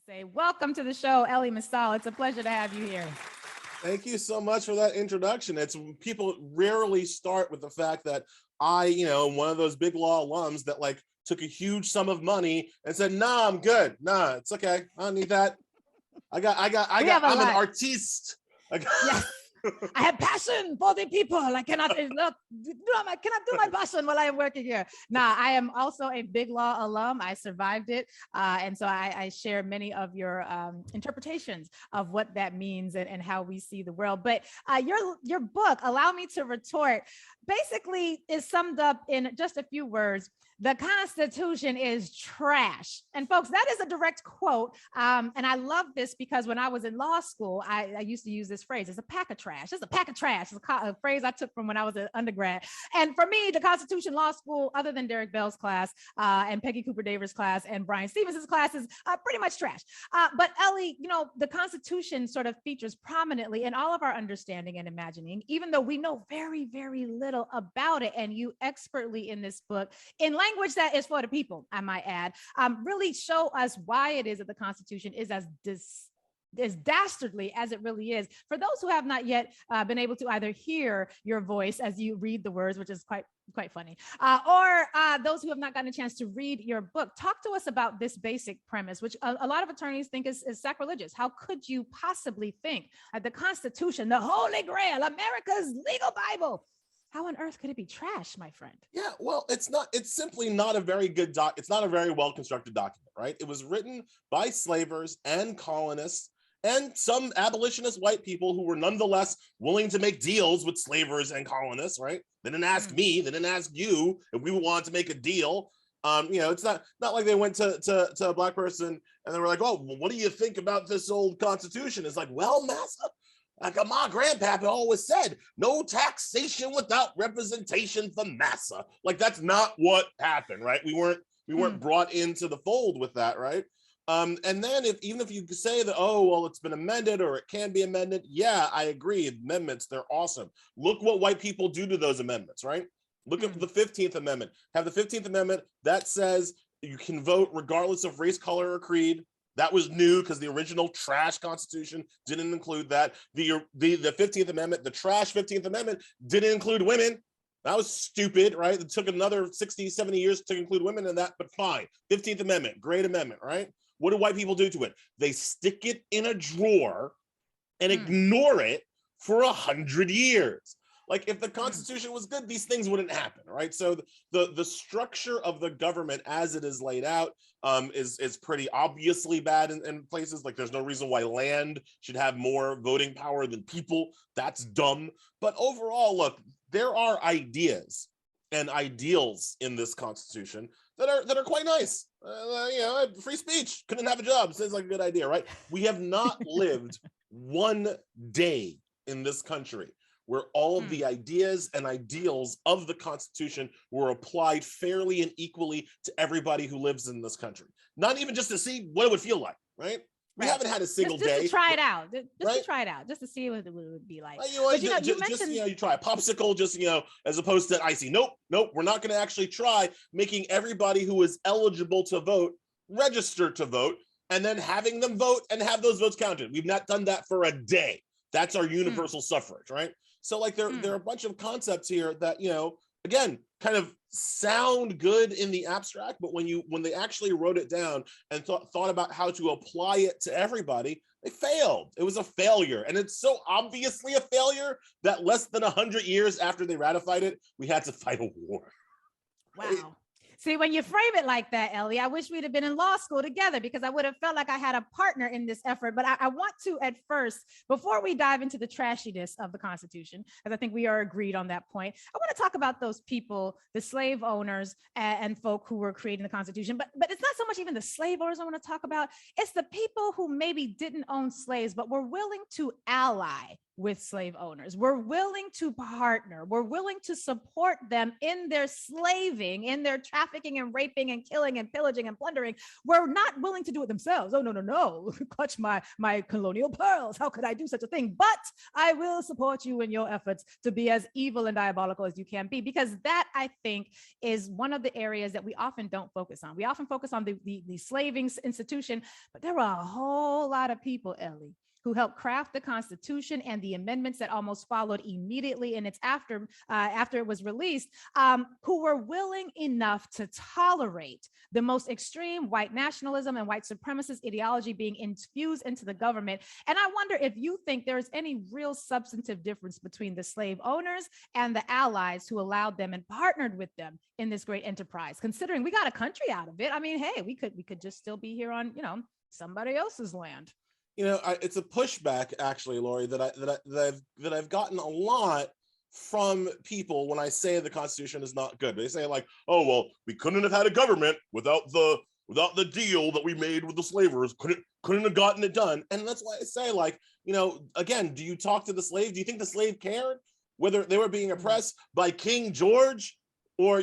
Say welcome to the show, Elie Mystal. It's a pleasure to have you here. Thank you so much for that introduction. It's people rarely start with the fact that I, one of those big law alums that like took a huge sum of money and said, "Nah, I'm good. Nah, it's okay. I don't need that. I'm an artiste. Yes. I have passion for the people. I cannot do my passion while I am working here. Nah, I am also a big law alum. I survived it. And so I share many of your interpretations of what that means and how we see the world. But your book, Allow Me to Retort, basically is summed up in just a few words. The Constitution is trash. And folks, that is a direct quote. And I love this because when I was in law school, I used to use this phrase, it's a pack of trash. It's a pack of trash. It's a phrase I took from when I was an undergrad. And for me, the Constitution Law School, other than Derek Bell's class and Peggy Cooper Davis' class and Brian Stevens' class, is pretty much trash. But Elie, the Constitution sort of features prominently in all of our understanding and imagining, even though we know very, very little about it. And you expertly in this book, in language that is for the people, I might add, really show us why it is that the Constitution is as dastardly as it really is. For those who have not yet been able to either hear your voice as you read the words, which is quite funny, or those who have not gotten a chance to read your book, talk to us about this basic premise, which a lot of attorneys think is sacrilegious. How could you possibly think that the Constitution, the Holy Grail, America's legal Bible, how on earth could it be trash, my friend? Yeah, well, it's simply not a very good it's not a very well-constructed document, right? It was written by slavers and colonists and some abolitionist white people who were nonetheless willing to make deals with slavers and colonists, right? They didn't ask me, they didn't ask you if we wanted to make a deal. It's not like they went to a black person and they were like, "Oh, well, what do you think about this old Constitution?" It's like, "Well, massa, like my grandpapa always said, no taxation without representation for massa." Like that's not what happened, right? We weren't brought into the fold with that, right? And then even if you say that, oh, well, it's been amended or it can be amended, yeah, I agree. Amendments, they're awesome. Look what white people do to those amendments, right? Look at the 15th Amendment. Have the 15th Amendment that says you can vote regardless of race, color, or creed. That was new because the original trash Constitution didn't include that. The 15th Amendment, the trash 15th Amendment, didn't include women. That was stupid, right? It took another 60, 70 years to include women in that, but fine. 15th Amendment, great amendment, right? What do white people do to it? They stick it in a drawer and ignore it for 100 years. Like if the Constitution was good, these things wouldn't happen, right? So the structure of the government as it is laid out is pretty obviously bad in places. Like there's no reason why land should have more voting power than people. That's dumb. But overall, look, there are ideas and ideals in this Constitution that are quite nice. Free speech, couldn't have a job. Sounds like a good idea, right? We have not lived one day in this country where all of the ideas and ideals of the Constitution were applied fairly and equally to everybody who lives in this country. Not even just to see what it would feel like, right? We haven't had a single day. Just to try it out. Just to try it out. Just to see what it would be like. You try a popsicle, as opposed to icy. Nope. We're not going to actually try making everybody who is eligible to vote register to vote and then having them vote and have those votes counted. We've not done that for a day. That's our universal suffrage, right? So like there are a bunch of concepts here that, again, kind of sound good in the abstract, but when they actually wrote it down and thought about how to apply it to everybody, they failed. It was a failure. And it's so obviously a failure that less than 100 years after they ratified it, we had to fight a war. Wow. See, when you frame it like that, Elie, I wish we'd have been in law school together because I would have felt like I had a partner in this effort. But I want to, at first, before we dive into the trashiness of the Constitution, because I think we are agreed on that point, I want to talk about those people, the slave owners and folk who were creating the Constitution. But it's not so much even the slave owners I want to talk about. It's the people who maybe didn't own slaves, but were willing to ally with slave owners. We're willing to partner. We're willing to support them in their slaving, in their trafficking and raping and killing and pillaging and plundering. We're not willing to do it themselves. Oh, no. Clutch my colonial pearls. How could I do such a thing? But I will support you in your efforts to be as evil and diabolical as you can be, because that, I think, is one of the areas that we often don't focus on. We often focus on the slaving institution, but there are a whole lot of people, Elie, who helped craft the Constitution and the amendments that almost followed immediately in its after it was released, who were willing enough to tolerate the most extreme white nationalism and white supremacist ideology being infused into the government. And I wonder if you think there's any real substantive difference between the slave owners and the allies who allowed them and partnered with them in this great enterprise, considering we got a country out of it. I mean, hey, we could just still be here on, somebody else's land. It's a pushback, actually, Lurie, that I've gotten a lot from people when I say the Constitution is not good. They say like, oh, well, we couldn't have had a government without the deal that we made with the slavers. Couldn't have gotten it done. And that's why I say, like, again, do you talk to the slave? Do you think the slave cared whether they were being oppressed by King George or,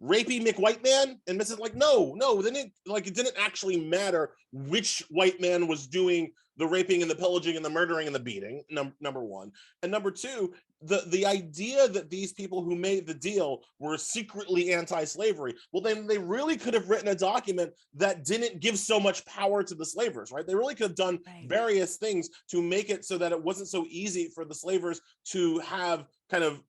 rapey McWhite man? And Mrs. like, no, it didn't actually matter which white man was doing the raping and the pillaging and the murdering and the beating, number one. And number two, the idea that these people who made the deal were secretly anti-slavery, well, then they really could have written a document that didn't give so much power to the slavers, right? They really could have done various things to make it so that it wasn't so easy for the slavers to have kind of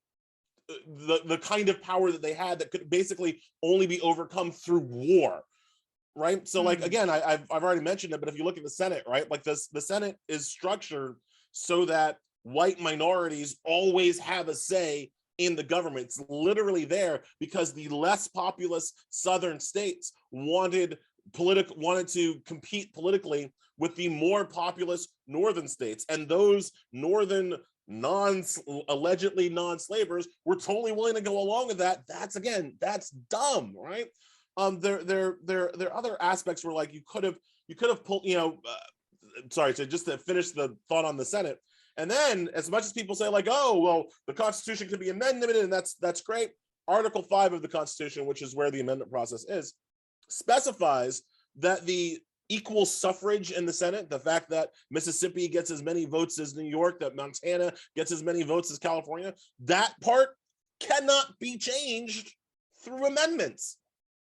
the kind of power that they had that could basically only be overcome through war, right? So like, again, I've already mentioned it, but if you look at the Senate, right, like the Senate is structured so that white minorities always have a say in the government. It's literally there because the less populous southern states wanted to compete politically with the more populous northern states, and those northern allegedly non-slavers were totally willing to go along with that. That's dumb, right? There are other aspects where like you could have pulled, sorry, so just to finish the thought on the Senate. And then as much as people say like, oh, well, the Constitution could be amended, and that's great. Article 5 of the Constitution, which is where the amendment process is, specifies that the equal suffrage in the Senate, the fact that Mississippi gets as many votes as New York, that Montana gets as many votes as California, that part cannot be changed through amendments.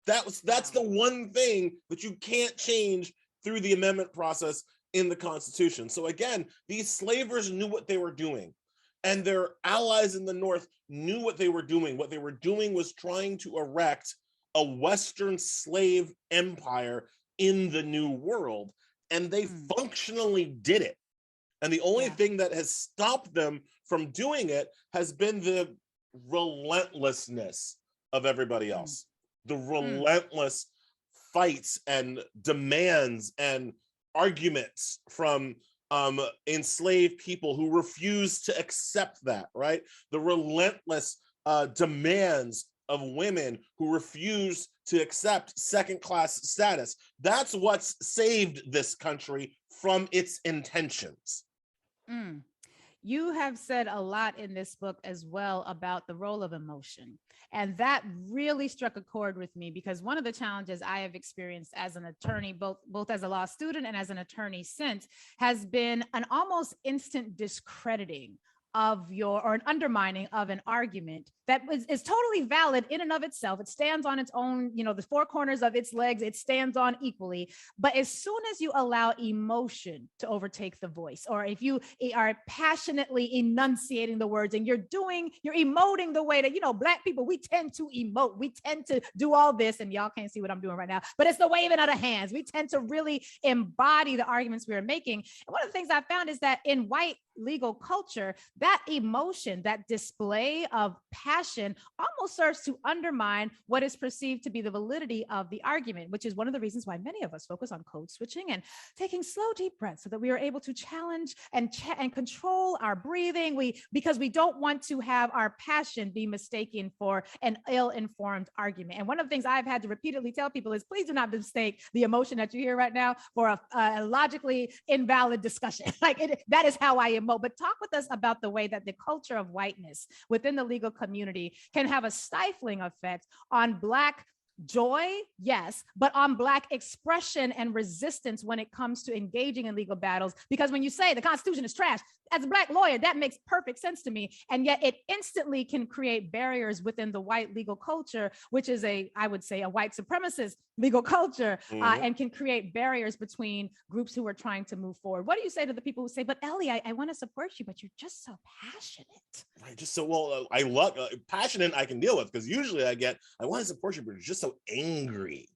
That's the one thing that you can't change through the amendment process in the Constitution. So again, these slavers knew what they were doing, and their allies in the North knew what they were doing. What they were doing was trying to erect a Western slave empire in the New World, and they functionally did it. And the only thing that has stopped them from doing it has been the relentlessness of everybody else, the relentless fights and demands and arguments from enslaved people who refuse to accept that, right? The relentless demands of women who refuse to accept second-class status. That's what's saved this country from its intentions. You have said a lot in this book as well about the role of emotion. And that really struck a chord with me, because one of the challenges I have experienced as an attorney, both as a law student and as an attorney since, has been an almost instant discrediting of or an undermining of an argument that is totally valid in and of itself. It stands on its own, the four corners of its legs, it stands on equally. But as soon as you allow emotion to overtake the voice, or if you are passionately enunciating the words and you're emoting the way that, Black people, we tend to emote, we tend to do all this, and y'all can't see what I'm doing right now, but it's the waving of the hands. We tend to really embody the arguments we are making. And one of the things I found is that in white legal culture, that emotion, that display of passion passion almost serves to undermine what is perceived to be the validity of the argument, which is one of the reasons why many of us focus on code switching and taking slow, deep breaths so that we are able to challenge and control our breathing. Because we don't want to have our passion be mistaken for an ill-informed argument. And one of the things I've had to repeatedly tell people is, please do not mistake the emotion that you hear right now for a logically invalid discussion. That is how I emote. But talk with us about the way that the culture of whiteness within the legal community can have a stifling effect on Black joy, yes, but on Black expression and resistance when it comes to engaging in legal battles. Because when you say the Constitution is trash, as a Black lawyer, that makes perfect sense to me. And yet it instantly can create barriers within the white legal culture, which is I would say, a white supremacist legal culture, and can create barriers between groups who are trying to move forward. What do you say to the people who say, but Elie, I want to support you, but you're just so passionate? Right, just so, well, I love passionate I can deal with, because usually I want to support you, but you're just so angry.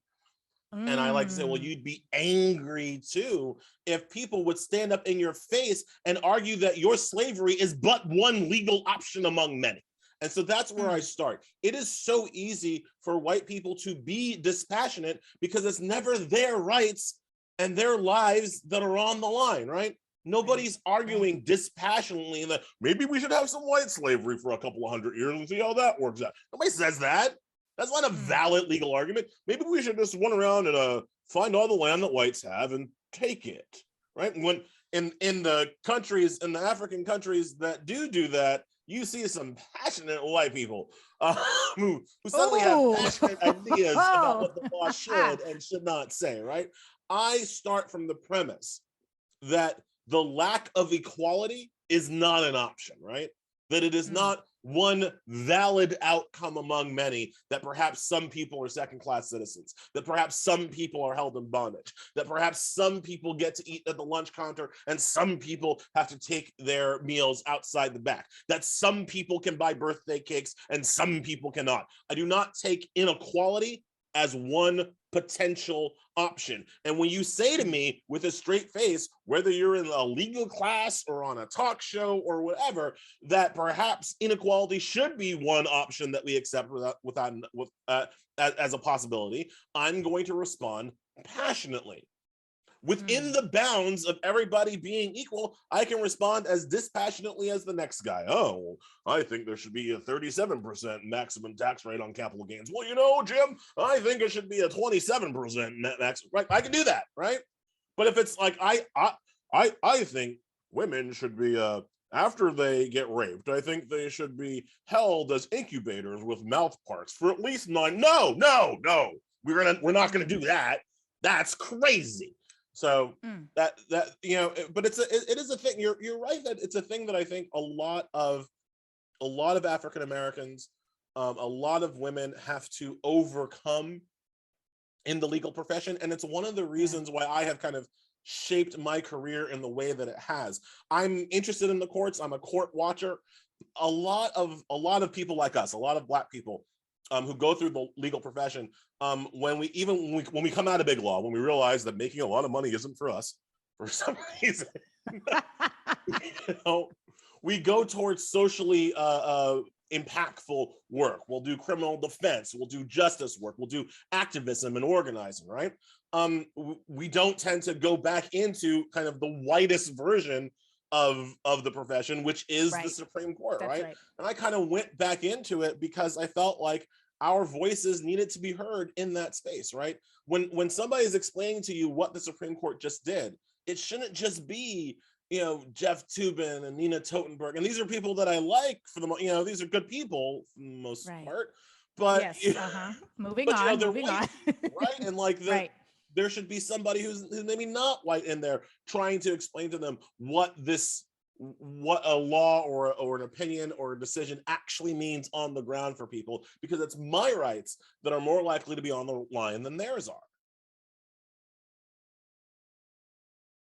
And I like to say, well, you'd be angry too if people would stand up in your face and argue that your slavery is but one legal option among many. And so that's where I start. It is so easy for white people to be dispassionate because it's never their rights and their lives that are on the line, right? Nobody's arguing dispassionately that maybe we should have some white slavery for a couple of hundred years and see how that works out. Nobody says that. That's not a valid legal argument. Maybe we should just run around and find all the land that whites have and take it, right? When in the countries, in the African countries that do that, you see some passionate white people who suddenly have passionate ideas about what the law should and should not say, right? I start from the premise that the lack of equality is not an option, right? That it is not one valid outcome among many, that perhaps some people are second-class citizens, that perhaps some people are held in bondage, that perhaps some people get to eat at the lunch counter and some people have to take their meals outside the back, that some people can buy birthday cakes and some people cannot. I do not take inequality as one potential option. And when you say to me with a straight face, whether you're in a legal class or on a talk show or whatever, that perhaps inequality should be one option that we accept as a possibility, I'm going to respond passionately. Within the bounds of everybody being equal, I can respond as dispassionately as the next guy. Oh, I think there should be a 37% maximum tax rate on capital gains. Well, you know, Jim, I think it should be a 27% max. Right? I can do that, right? But if it's like I think women should be after they get raped, I think they should be held as incubators with mouth parts for at least 9. No. We're not gonna do that. That's crazy. So that you know, but it is a thing. You're right that it's a thing that I think a lot of African Americans, a lot of women have to overcome in the legal profession, and it's one of the reasons why I have kind of shaped my career in the way that it has. I'm interested in the courts. I'm a court watcher. A lot of people like us, a lot of Black people, who go through the legal profession, when we come out of big law, when we realize that making a lot of money isn't for us, for some reason, you know, we go towards socially impactful work. We'll do criminal defense, we'll do justice work, we'll do activism and organizing, right? We don't tend to go back into kind of the whitest version of the profession, which is the Supreme Court, right? And I kind of went back into it because I felt like our voices needed to be heard in that space, right? When somebody is explaining to you what the Supreme Court just did, it shouldn't just be, you know, Jeff Toobin and Nina Totenberg, and these are people that I like for the most, you know, these are good people for the most part, but moving on, right? And like there should be somebody who's maybe not white in there trying to explain to them what a law or an opinion or a decision actually means on the ground for people, because it's my rights that are more likely to be on the line than theirs are.